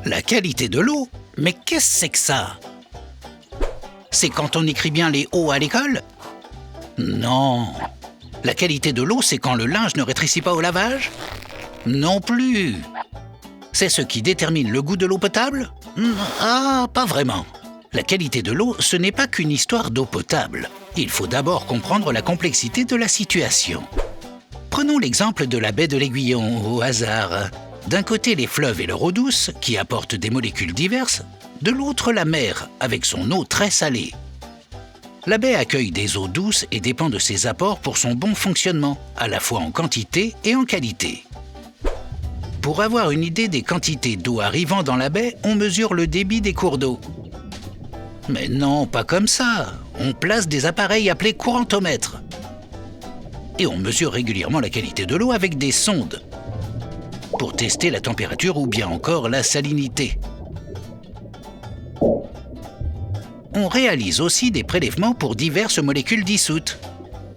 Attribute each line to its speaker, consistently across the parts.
Speaker 1: La qualité de l'eau? Mais qu'est-ce que c'est que ça? C'est quand on écrit bien les O à l'école? Non. La qualité de l'eau, c'est quand le linge ne rétrécit pas au lavage? Non plus. C'est ce qui détermine le goût de l'eau potable? Ah, pas vraiment. La qualité de l'eau, ce n'est pas qu'une histoire d'eau potable. Il faut d'abord comprendre la complexité de la situation. Prenons l'exemple de la baie de l'Aiguillon, au hasard. D'un côté, les fleuves et leur eau douce, qui apportent des molécules diverses. De l'autre, la mer, avec son eau très salée. La baie accueille des eaux douces et dépend de ses apports pour son bon fonctionnement, à la fois en quantité et en qualité. Pour avoir une idée des quantités d'eau arrivant dans la baie, on mesure le débit des cours d'eau. Mais non, pas comme ça. On place des appareils appelés courantomètres. Et on mesure régulièrement la qualité de l'eau avec des sondes, pour tester la température ou bien encore la salinité. On réalise aussi des prélèvements pour diverses molécules dissoutes.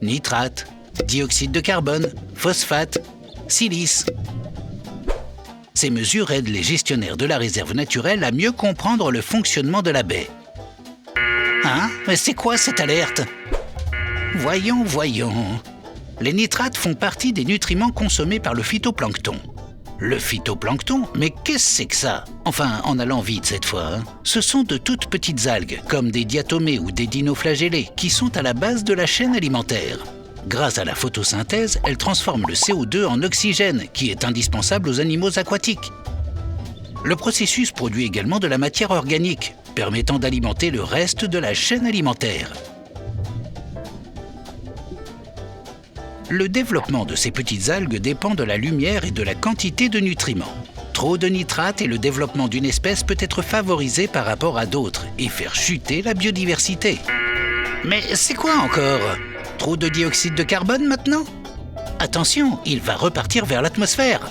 Speaker 1: Nitrate, dioxyde de carbone, phosphate, silice. Ces mesures aident les gestionnaires de la réserve naturelle à mieux comprendre le fonctionnement de la baie. Hein? Mais c'est quoi cette alerte? Voyons. Les nitrates font partie des nutriments consommés par le phytoplancton. Le phytoplancton? Mais qu'est-ce que c'est que ça? Enfin, en allant vite cette fois. Ce sont de toutes petites algues, comme des diatomées ou des dinoflagellés, qui sont à la base de la chaîne alimentaire. Grâce à la photosynthèse, elles transforment le CO2 en oxygène, qui est indispensable aux animaux aquatiques. Le processus produit également de la matière organique, permettant d'alimenter le reste de la chaîne alimentaire. Le développement de ces petites algues dépend de la lumière et de la quantité de nutriments. Trop de nitrates et le développement d'une espèce peut être favorisé par rapport à d'autres et faire chuter la biodiversité. Mais c'est quoi encore? Trop de dioxyde de carbone maintenant? Attention, il va repartir vers l'atmosphère.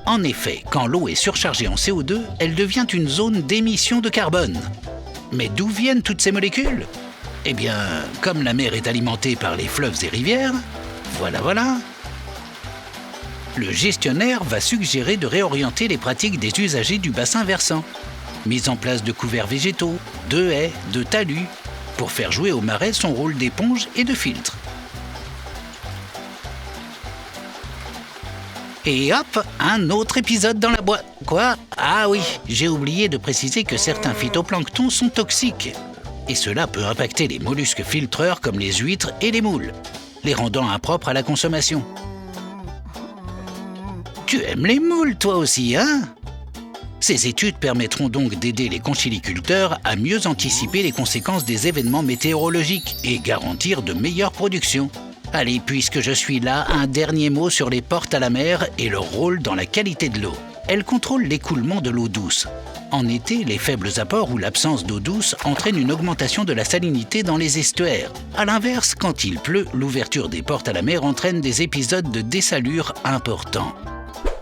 Speaker 1: En effet, quand l'eau est surchargée en CO2, elle devient une zone d'émission de carbone. Mais d'où viennent toutes ces molécules? Eh bien, comme la mer est alimentée par les fleuves et rivières, voilà. Le gestionnaire va suggérer de réorienter les pratiques des usagers du bassin versant. Mise en place de couverts végétaux, de haies, de talus, pour faire jouer au marais son rôle d'éponge et de filtre. Et hop, un autre épisode dans la boîte. Quoi? Ah oui, j'ai oublié de préciser que certains phytoplanctons sont toxiques. Et cela peut impacter les mollusques filtreurs comme les huîtres et les moules, les rendant impropres à la consommation. Tu aimes les moules, toi aussi, hein? Ces études permettront donc d'aider les conchyliculteurs à mieux anticiper les conséquences des événements météorologiques et garantir de meilleures productions. Allez, puisque je suis là, un dernier mot sur les portes à la mer et leur rôle dans la qualité de l'eau. Elles contrôlent l'écoulement de l'eau douce. En été, les faibles apports ou l'absence d'eau douce entraînent une augmentation de la salinité dans les estuaires. À l'inverse, quand il pleut, l'ouverture des portes à la mer entraîne des épisodes de dessalure importants.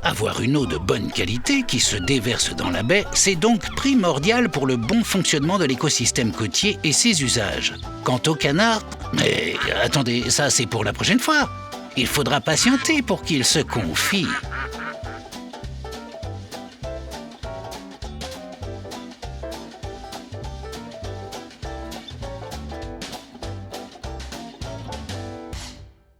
Speaker 1: Avoir une eau de bonne qualité qui se déverse dans la baie, c'est donc primordial pour le bon fonctionnement de l'écosystème côtier et ses usages. Quant aux canards, mais attendez, ça c'est pour la prochaine fois. Il faudra patienter pour qu'ils se confient.